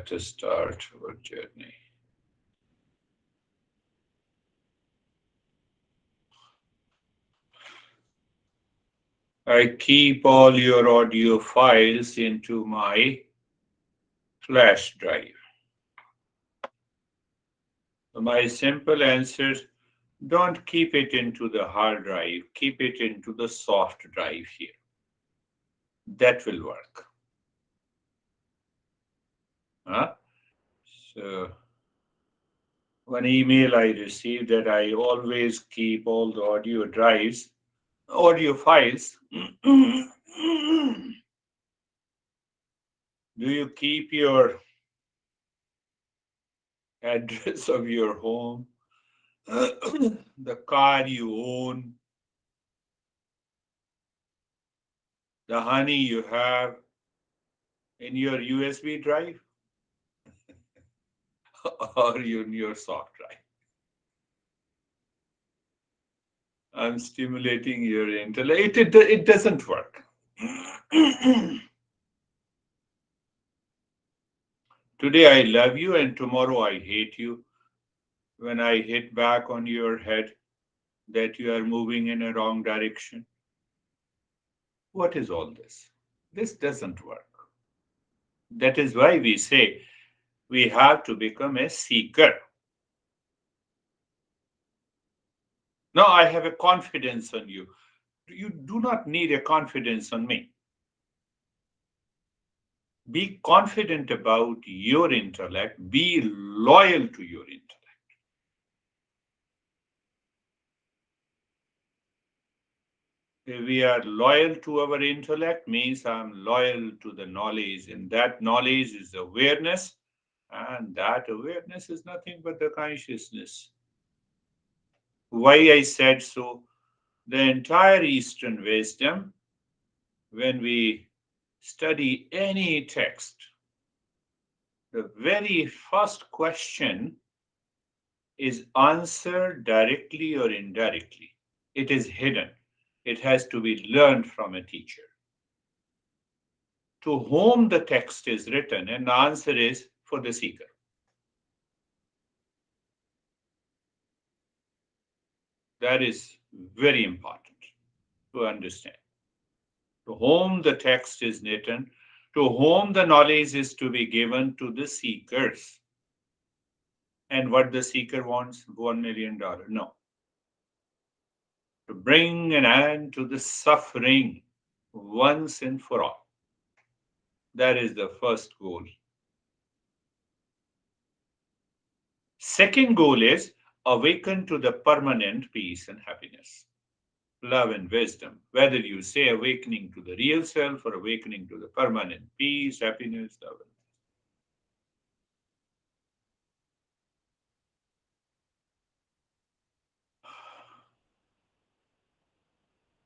Let us start our journey. I keep all your audio files into my flash drive. My simple answer, don't keep it into the hard drive, keep it into the soft drive here. That will work. Huh? So, one email I received that I always keep all the audio files. Do you keep your address of your home, the car you own, the honey you have in your USB drive or in your soft drive? I'm stimulating your intellect. It doesn't work. Today I love you and tomorrow I hate you. When I hit back on your head that you are moving in a wrong direction. What is all this? This doesn't work. That is why we say we have to become a seeker. Now I have a confidence on you. You do not need a confidence on me. Be confident about your intellect. Be loyal to your intellect. If we are loyal to our intellect, means I'm loyal to the knowledge, and that knowledge is awareness, and that awareness is nothing but the consciousness. Why I said so? The entire Eastern wisdom, when we study any text, the very first question is answered directly or indirectly. It is hidden. It has to be learned from a teacher. To whom the text is written, and the answer is for the seeker. That is very important to understand. To whom the text is written, to whom the knowledge is to be given, to the seekers. And what the seeker wants, $1 million. No. To bring an end to the suffering once and for all. That is the first goal. Second goal is awaken to the permanent peace and happiness, love and wisdom. Whether you say awakening to the real self or awakening to the permanent peace, happiness, love.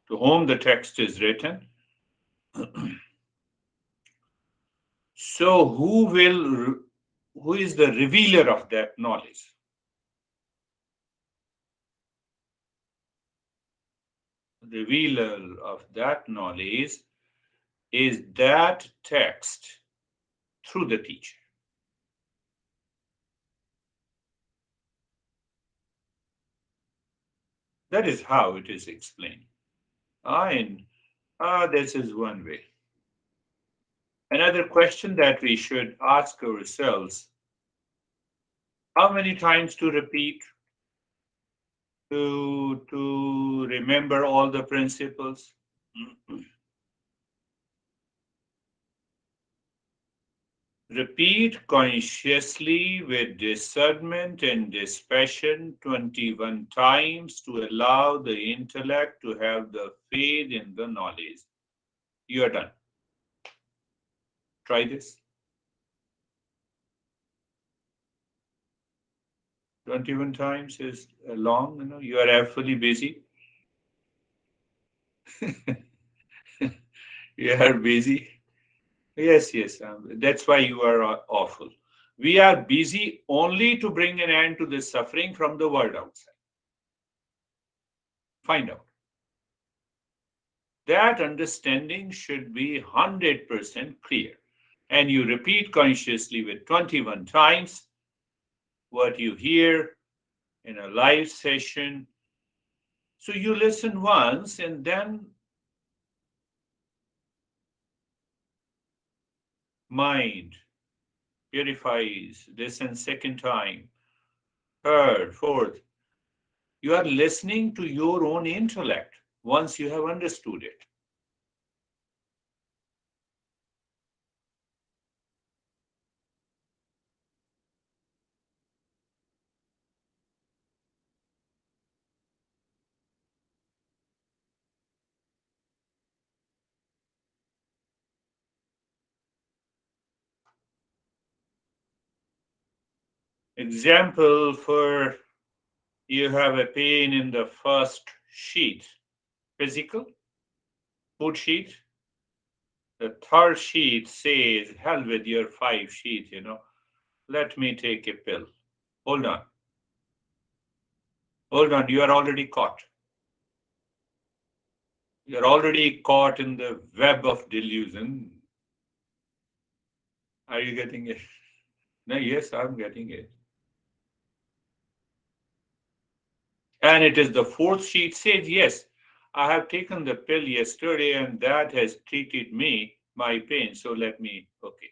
To whom the text is written. So who is the revealer of that knowledge? Revealer of that knowledge is that text through the teacher. That is how it is explained. This is one way. Another question that we should ask ourselves, how many times to repeat to remember all the principles? Repeat consciously with discernment and dispassion 21 times to allow the intellect to have the faith in the knowledge. You are done. Try this. 21 times is long, you are fully busy. You are busy. Yes, yes. That's why you are awful. We are busy only to bring an end to this suffering from the world outside. Find out. That understanding should be 100% clear. and you repeat consciously with 21 times what you hear in a live session. So you listen once and then mind purifies, listen second time, third, fourth. You are listening to your own intellect once you have understood it. Example for you have a pain in the first sheet, physical, food sheet. The third sheet says, hell with your five sheet. Let me take a pill. Hold on. Hold on. You are already caught. You're already caught in the web of delusion. Are you getting it? No, yes, I'm getting it. And it is the fourth sheet says, yes, I have taken the pill yesterday and that has treated my pain. So let me, okay.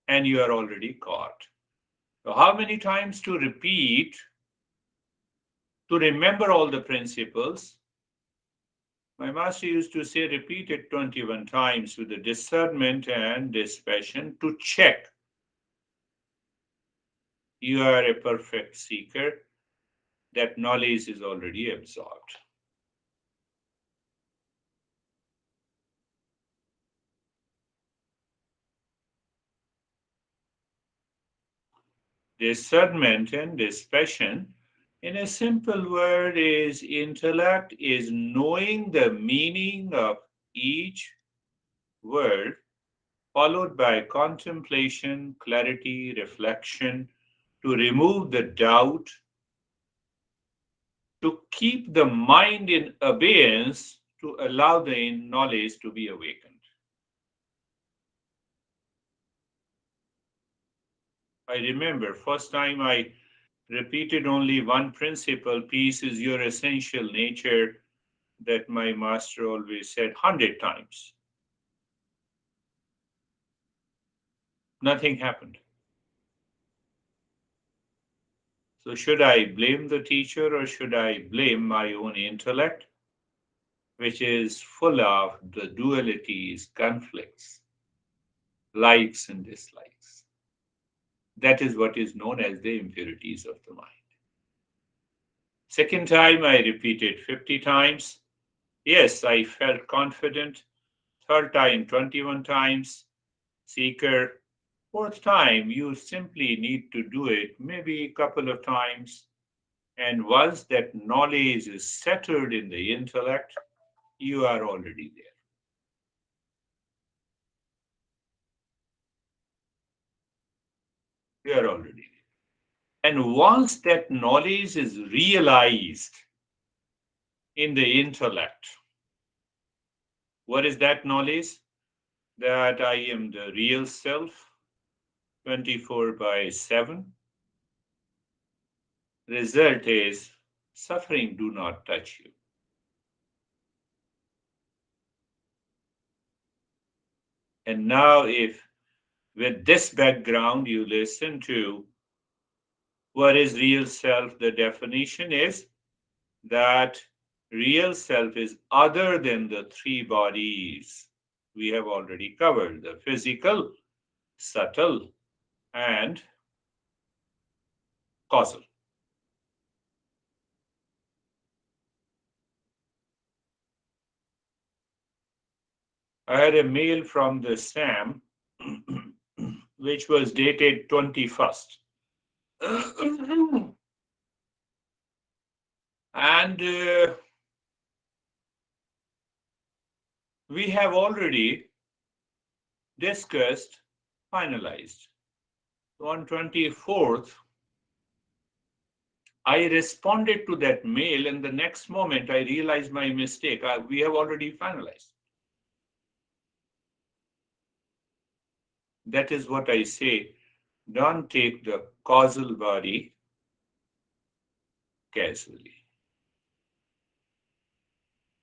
And you are already caught. So how many times to repeat to remember all the principles? My master used to say, repeat it 21 times with the discernment and dispassion to check you are a perfect seeker, that knowledge is already absorbed. Discernment and dispassion, in a simple word, is intellect, is knowing the meaning of each word, followed by contemplation, clarity, reflection, to remove the doubt, to keep the mind in abeyance, to allow the knowledge to be awakened. I remember first time I repeated only one principle, peace is your essential nature, that my master always said 100 times. Nothing happened. So should I blame the teacher or should I blame my own intellect, which is full of the dualities, conflicts, likes and dislikes? That is what is known as the impurities of the mind. Second time I repeated 50 times. Yes, I felt confident. Third time, 21 times. Seeker. Fourth time, you simply need to do it maybe a couple of times. And once that knowledge is settled in the intellect, you are already there. You are already there. And once that knowledge is realized in the intellect, what is that knowledge? That I am the real self, 24 by 7. Result is suffering do not touch you. And now if with this background you listen to what is real self, the definition is that real self is other than the three bodies we have already covered, the physical, subtle, and causal. I had a mail from the Sam, which was dated 21st. And we have already discussed, finalized. On 24th, I responded to that mail, and the next moment I realized my mistake. We have already finalized. That is what I say. Don't take the causal body casually.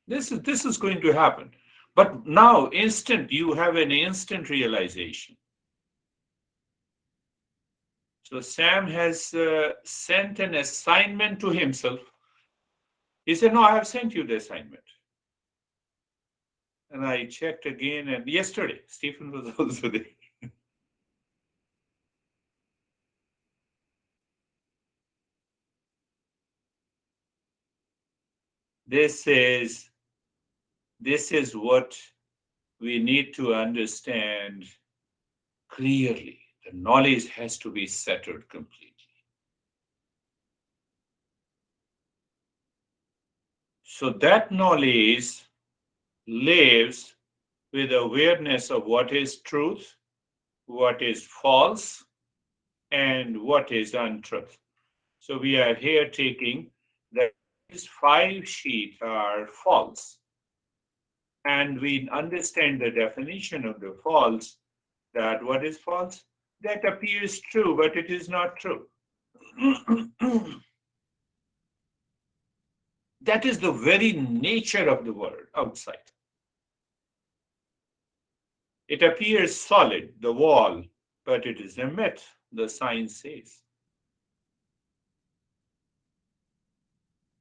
This is going to happen. But now, you have an instant realization. So Sam has sent an assignment to himself. He said, "No, I have sent you the assignment." And I checked again, and yesterday, Stephen was also there. This is this is what we need to understand clearly. The knowledge has to be settled completely. So that knowledge lives with awareness of what is truth, what is false, and what is untruth. So we are here taking that these five sheets are false. And we understand the definition of the false, that what is false? That appears true, but it is not true. That is the very nature of the world outside. It appears solid, the wall, but it is a myth, the science says.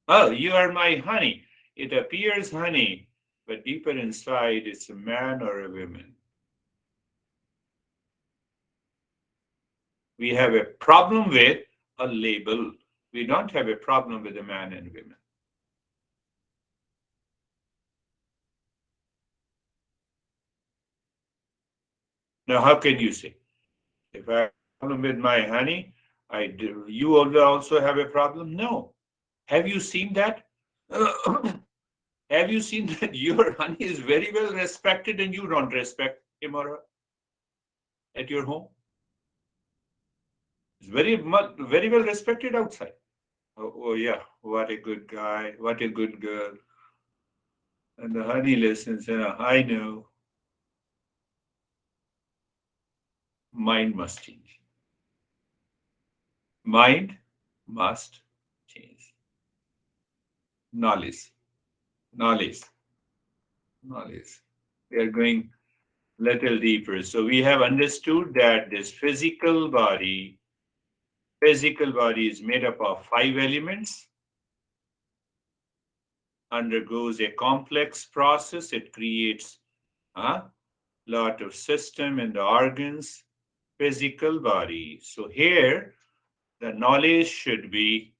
Oh, you are my honey. It appears honey, but deeper inside it's a man or a woman. We have a problem with a label. We don't have a problem with a man and women. Now, how can you say, if I have a problem with my honey, I do, you will also have a problem? No. Have you seen that? Have you seen that your honey is very well respected and you don't respect him or her at your home? It's very well respected outside. Oh yeah, what a good guy, what a good girl. And the honey listens, I know. Mind must change. Mind must change. Knowledge, knowledge, knowledge. We are going little deeper. So we have understood that this physical body is made up of five elements, undergoes a complex process. It creates a lot of system and organs, physical body. So here, the knowledge should be,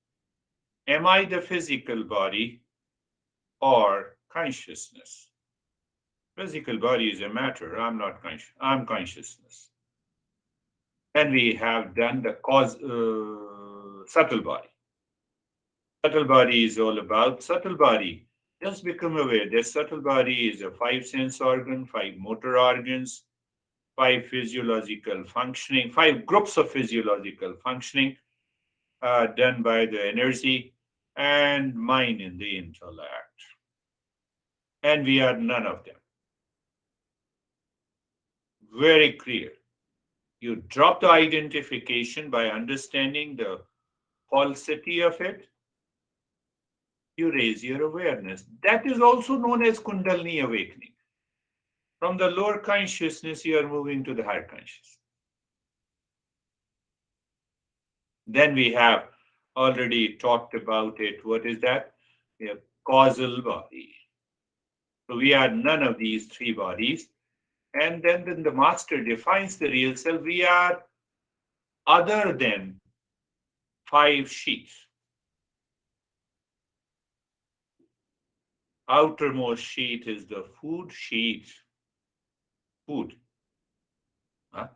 am I the physical body or consciousness? Physical body is a matter. I'm not conscious. I'm consciousness. And we have done the subtle body. Subtle body is all about subtle body. Just become aware that subtle body is a five sense organ, five motor organs, five physiological functioning, five groups of physiological functioning done by the energy and mind in the intellect. And we are none of them. Very clear. You drop the identification by understanding the falsity of it. You raise your awareness. That is also known as kundalini awakening. From the lower consciousness, you are moving to the higher consciousness. Then we have already talked about it. What is that? We have causal body. So we are none of these three bodies. And then the master defines the real self. We are other than five sheets. Outermost sheet is the food sheet. Food. Huh?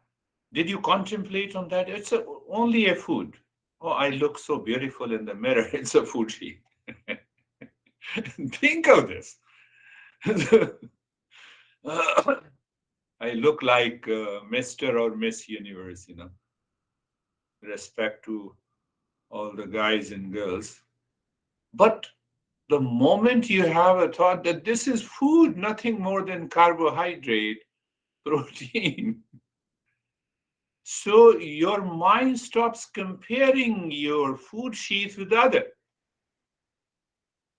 Did you contemplate on that? It's only a food. Oh, I look so beautiful in the mirror. It's a food sheet. Think of this. I look like Mr. or Miss Universe, respect to all the guys and girls. But the moment you have a thought that this is food, nothing more than carbohydrate, protein, So your mind stops comparing your food sheath with other.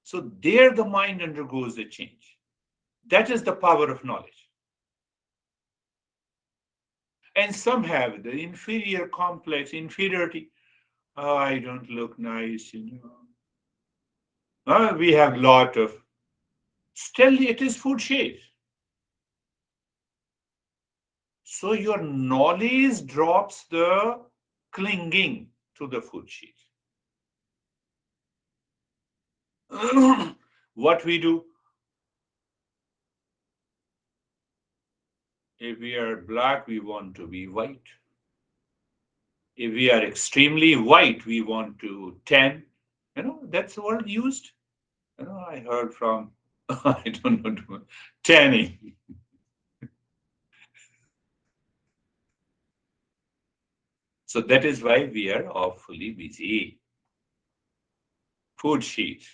So there the mind undergoes a change. That is the power of knowledge. And some have the inferior complex, inferiority. Oh, I don't look nice, we have lot of. Still, it is food sheath. So your knowledge drops the clinging to the food sheath. What we do, if we are black, we want to be white. If we are extremely white, we want to tan. That's the word used. I heard from, I don't know, tanning. So that is why we are awfully busy. Food sheet.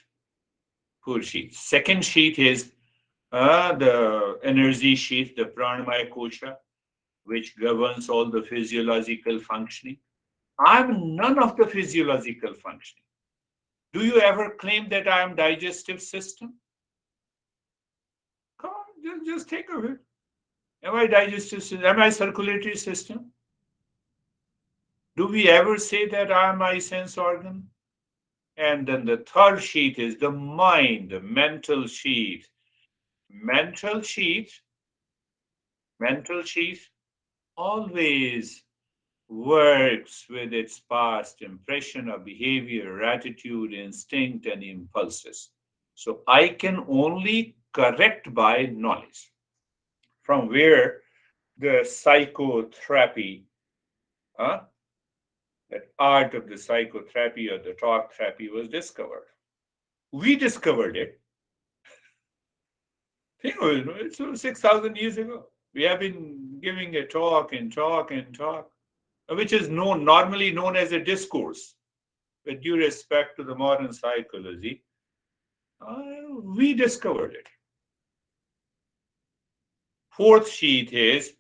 Food sheet. Second sheet is the energy sheet, the pranamaya kosha, which governs all the physiological functioning. I'm none of the physiological functioning. Do you ever claim that I am digestive system? Come on, just take a bit. Am I digestive system? Am I circulatory system? Do we ever say that I am my sense organ? And then the third sheet is the mind, the mental sheet. Mental sheet, mental sheet always works with its past impression of behavior, attitude, instinct, and impulses. So I can only correct by knowledge. From where the psychotherapy, uh, that art of the psychotherapy or the talk therapy was discovered. We discovered it. It's 6,000 years ago. We have been giving a talk and talk and talk, which is normally known as a discourse. With due respect to the modern psychology, we discovered it. Fourth sheath is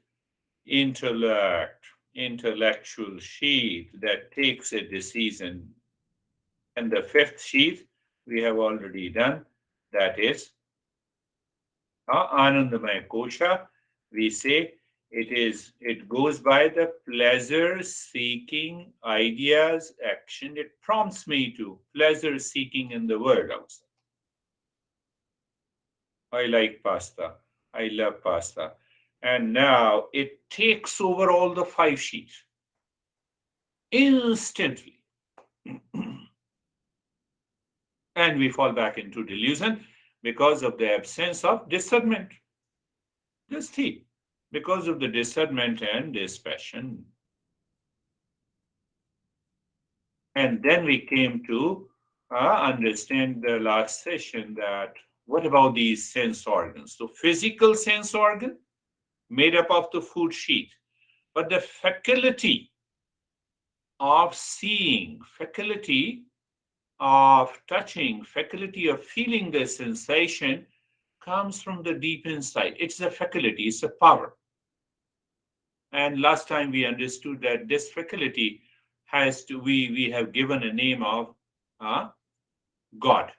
intellect, intellectual sheath that takes a decision. And the fifth sheath we have already done, that is Anandamaya Kosha. We say it goes by the pleasure seeking ideas, action. It prompts me to pleasure seeking in the world outside. I like pasta. I love pasta. And now it takes over all the five sheets instantly. And we fall back into delusion because of the absence of discernment. Just see, because of the discernment and dispassion. And then we came to understand the last session that what about these sense organs? So physical sense organ made up of the food sheet, but the faculty of seeing, faculty of touching, faculty of feeling the sensation comes from the deep inside. It's a faculty, it's a power. And last time we understood that this faculty has to, we have given a name of God.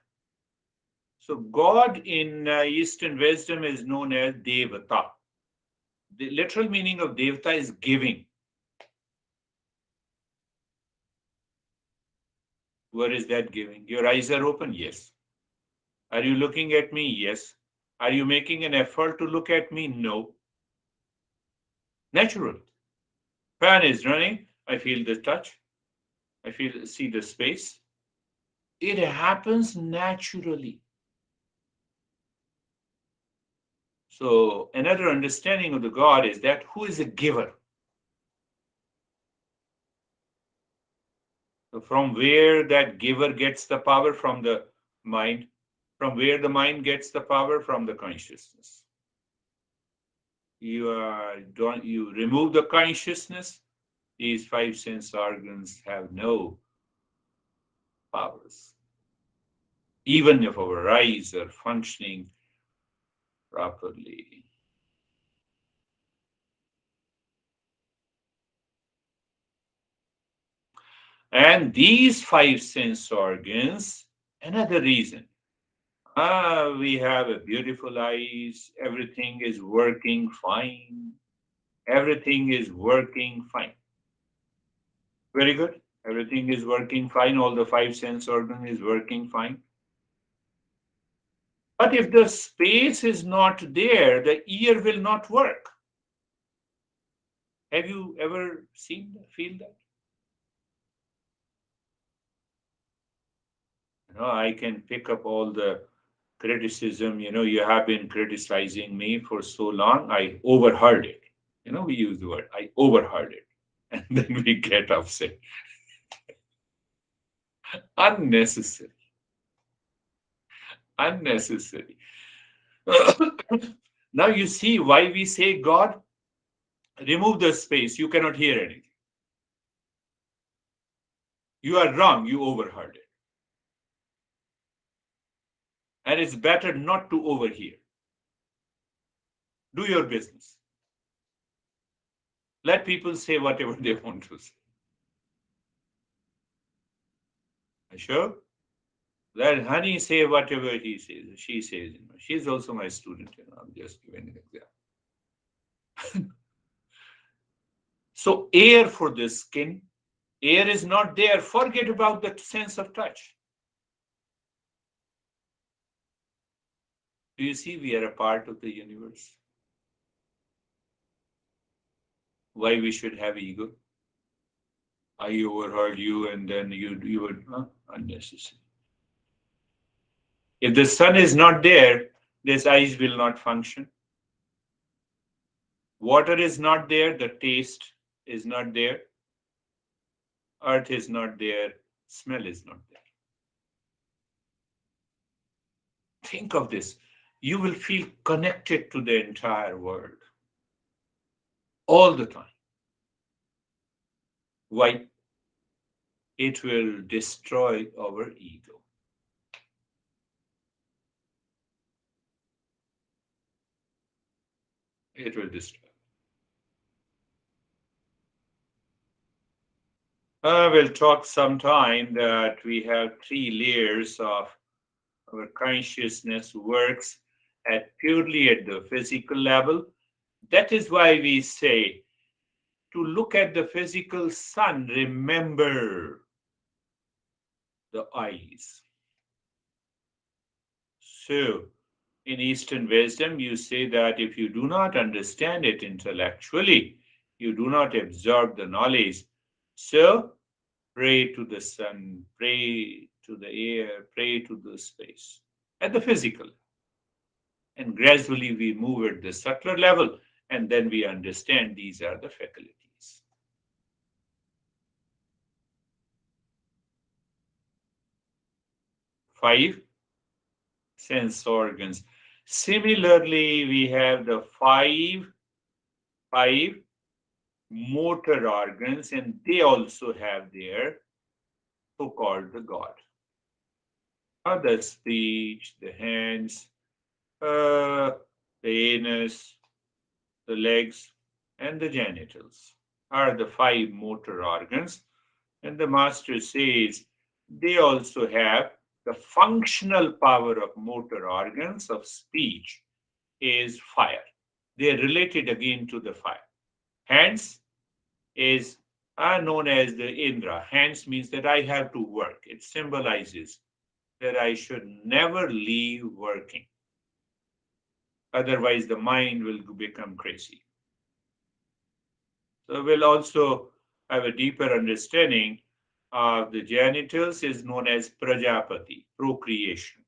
So God in Eastern wisdom is known as Devata. The literal meaning of Devata is giving. Where is that giving? Your eyes are open? Yes. Are you looking at me? Yes. Are you making an effort to look at me? No. Natural. Fan is running. I feel the touch. See the space. It happens naturally. So another understanding of the God is that who is a giver? So from where that giver gets the power? From the mind. From where the mind gets the power? From the consciousness. You remove the consciousness, these five sense organs have no powers. Even if our eyes are functioning properly. And these five sense organs, another reason. We have a beautiful eyes, everything is working fine. Everything is working fine. Very good. Everything is working fine. All the five sense organ is working fine. But if the space is not there, the ear will not work. Have you ever seen that, feel that? I can pick up all the criticism. You have been criticizing me for so long. I overheard it. We use the word, I overheard it. And then we get upset. Unnecessary. Unnecessary. Now you see why we say, God, remove the space. You cannot hear anything. You are wrong. You overheard it. And it's better not to overhear. Do your business. Let people say whatever they want to say. Sure? Let Honey say whatever he says, she says. She's also my student. I'm just giving an example. So air for the skin. Air is not there. Forget about the sense of touch. Do you see we are a part of the universe? Why we should have ego? I overheard you and then you would, unnecessary. If the sun is not there, these eyes will not function. Water is not there, the taste is not there. Earth is not there, smell is not there. Think of this. You will feel connected to the entire world all the time. Why? It will destroy our ego. It will destroy. We'll talk sometime that we have three layers of our consciousness works purely at the physical level. That is why we say to look at the physical sun, remember the eyes. So, in Eastern wisdom, you say that if you do not understand it intellectually, you do not absorb the knowledge. So, pray to the sun, pray to the air, pray to the space at the physical. And gradually we move at the subtler level, and then we understand these are the faculties. Five sense organs. Similarly, we have the five motor organs, and they also have their so-called the God. The speech, the hands, the anus, the legs, and the genitals are the five motor organs. And the master says they also have the functional power of motor organs of speech is fire. They are related again to the fire. Hands is are known as the Indra. Hands means that I have to work. It symbolizes that I should never leave working. Otherwise, the mind will become crazy. So we'll also have a deeper understanding of the genitals is known as Prajapati, procreation.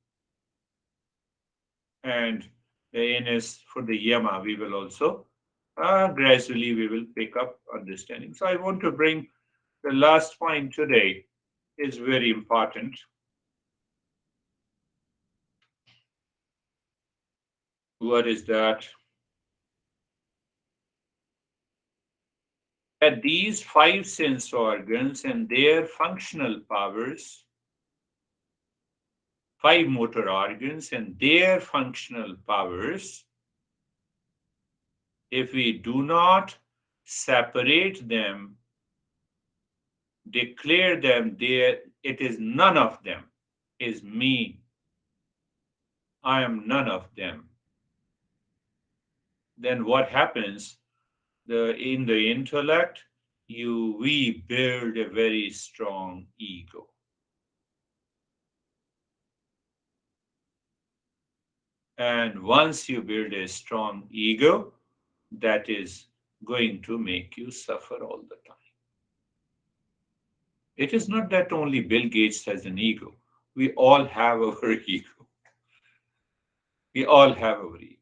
And the anus for the Yama, we will also gradually we will pick up understanding. So I want to bring the last point today is very important. What is that? That these five sense organs and their functional powers, five motor organs and their functional powers, if we do not separate them, declare them there, it is none of them, is me. I am none of them. Then what happens? In the intellect, we build a very strong ego. And once you build a strong ego, that is going to make you suffer all the time. It is not that only Bill Gates has an ego. We all have our ego. We all have our ego.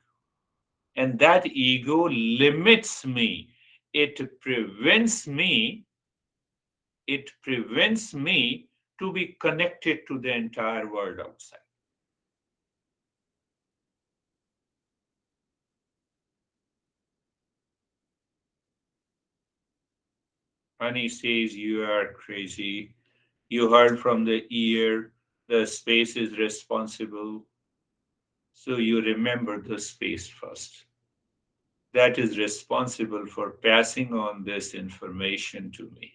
And that ego limits me. It prevents me, it prevents me to be connected to the entire world outside. And he says, you are crazy. You heard from the ear, the space is responsible. So you remember the space first. That is responsible for passing on this information to me.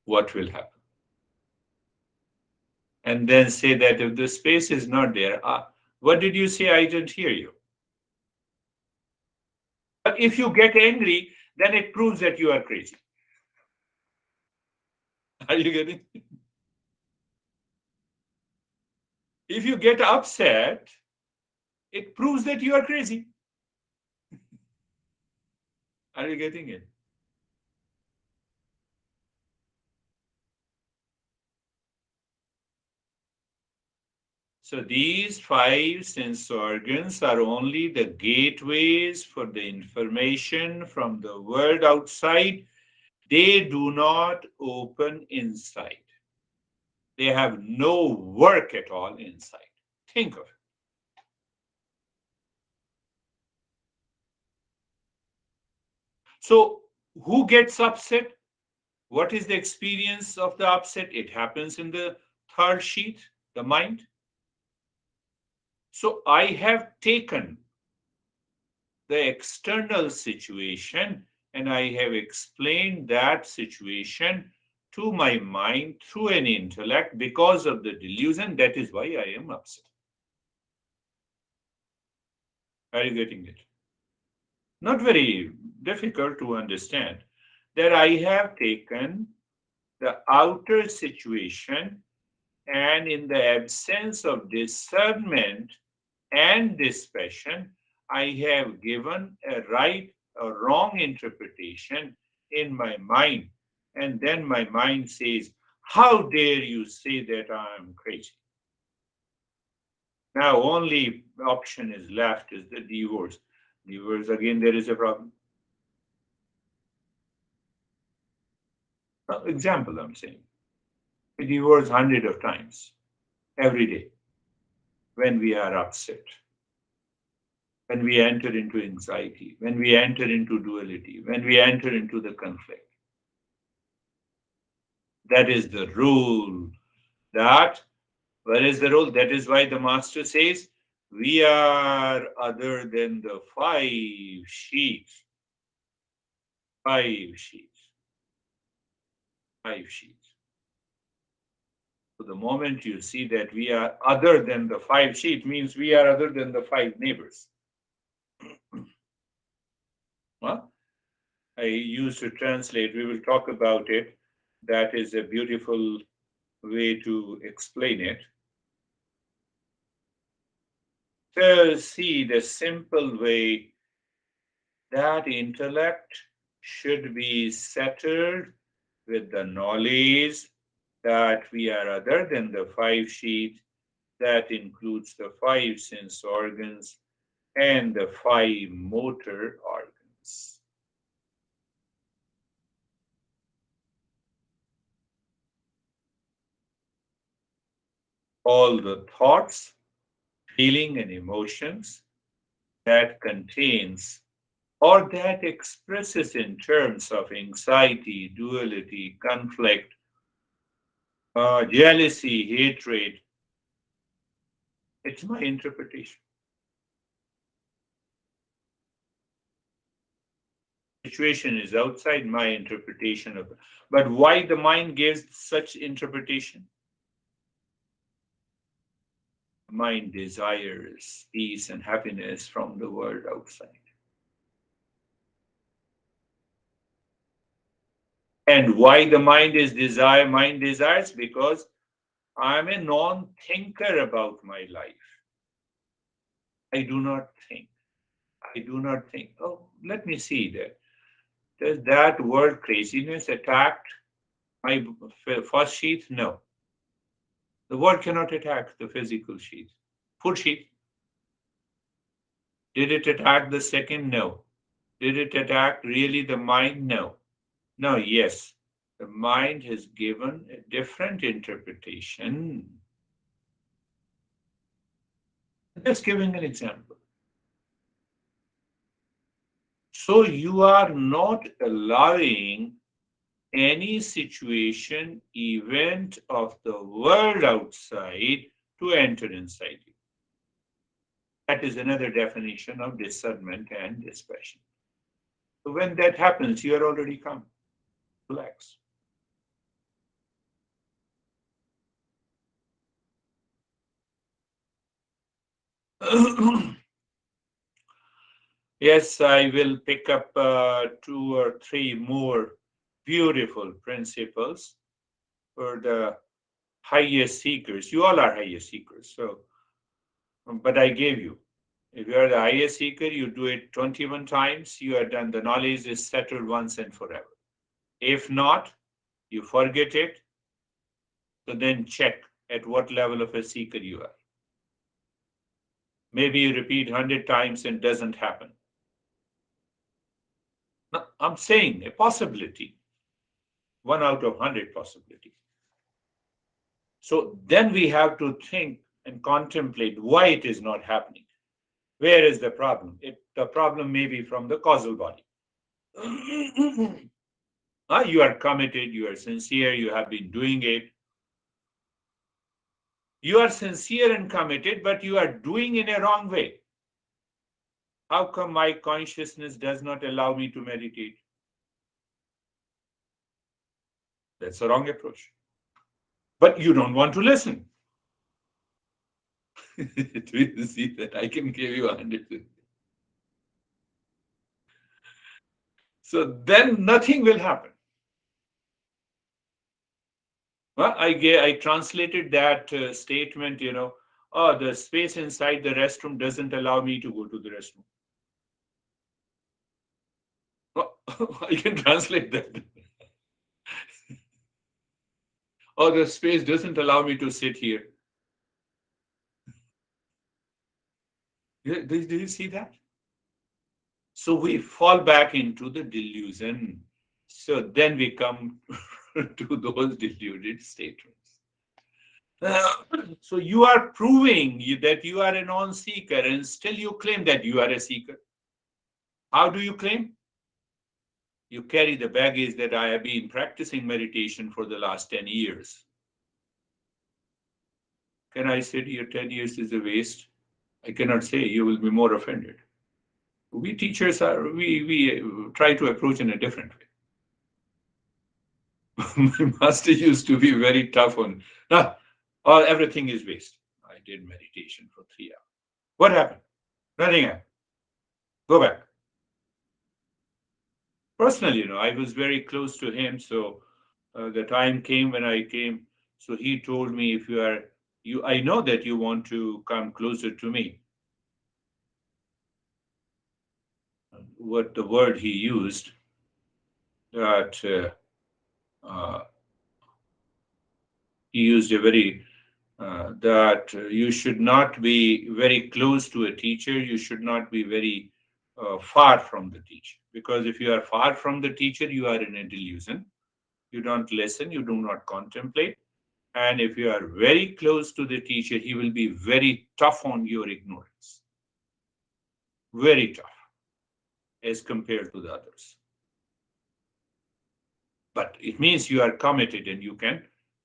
What will happen? And then say that if the space is not there, what did you say? I didn't hear you. But if you get angry, then it proves that you are crazy. Are you getting? If you get upset, it proves that you are crazy. Are you getting it? So these five sense organs are only the gateways for the information from the world outside. They do not open inside. They have no work at all inside. Think of it. So who gets upset? What is the experience of the upset? It happens in the third sheet, the mind. So I have taken the external situation and I have explained that situation to my mind through an intellect because of the delusion. That is why I am upset. Are you getting it? Not very difficult to understand that I have taken the outer situation and in the absence of discernment and dispassion, I have given a right or wrong interpretation in my mind. And then my mind says, how dare you say that I am crazy? Now, only option is left is the divorce. Divorce, again, there is a problem. Example, I'm saying. We divorce hundred of times every day when we are upset, when we enter into anxiety, when we enter into duality, when we enter into the conflict. That is the rule. That, where is the rule? That is why the master says, we are other than the five sheets. Five sheets. Five sheets. So the moment you see that we are other than the five sheet means we are other than the five neighbors. Well, I used to translate, we will talk about it. That is a beautiful way to explain it. So, see, the simple way that intellect should be settled with the knowledge that we are other than the five sheet, that includes the five sense organs and the five motor organs. All the thoughts, feeling, and emotions that contains or that expresses in terms of anxiety, duality, conflict, jealousy, hatred. It's my interpretation. Situation is outside my interpretation of it. But why the mind gives such interpretation? Mind desires peace and happiness from the world outside. And why the mind desires? Because I'm a non-thinker about my life. I do not think. I do not think. Oh, let me see that. Does that word craziness attack my first sheath? No. The word cannot attack the physical sheath. Food sheath. Did it attack the second? No. Did it attack really the mind? No. No, yes. The mind has given a different interpretation. Just giving an example. So you are not allowing any situation, event of the world outside to enter inside you. That is another definition of discernment and dispassion. So when that happens, you are already calm. Relax. Yes, I will pick up two or three more beautiful principles for the highest seekers. You all are highest seekers. So, but I gave you. If you are the highest seeker, you do it 21 times, you are done. The knowledge is settled once and forever. If not, you forget it. So then check at what level of a seeker you are. Maybe you repeat 100 times and doesn't happen. No, I'm saying a possibility, 1 out of 100 possibility. So then we have to think and contemplate why it is not happening. Where is the problem? The problem may be from the causal body. You are committed, you are sincere, you have been doing it. You are sincere and committed, but you are doing in a wrong way. How come my consciousness does not allow me to meditate? That's a wrong approach. But you don't want to listen. Do you see that? I can give you 100. So then nothing will happen. Well, I translated that statement, oh, the space inside the restroom doesn't allow me to go to the restroom. Well, I can translate that. Oh, the space doesn't allow me to sit here. Do you see that? So we fall back into the delusion. So then we come to those deluded statements. So you are proving that you are a non-seeker and still you claim that you are a seeker. How do you claim? You carry the baggage that I have been practicing meditation for the last 10 years. Can I say to you 10 years is a waste? I cannot say. You will be more offended. We teachers we try to approach in a different way. My master used to be very tough on, no, everything is waste. I did meditation for 3 hours. What happened? Nothing happened. Go back. Personally, I was very close to him. So the time came when I came. So he told me, if I know that you want to come closer to me. What the word he used, that he used a very that you should not be very close to a teacher. You should not be very far from the teacher. Because if you are far from the teacher, you are in a delusion. You don't listen, you do not contemplate. And if you are very close to the teacher, he will be very tough on your ignorance. Very tough as compared to the others. But it means you are committed and you can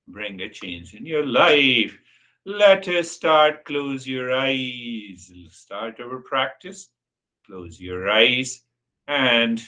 bring a change in your life. Let us start. Close your eyes. Start our practice. Close your eyes and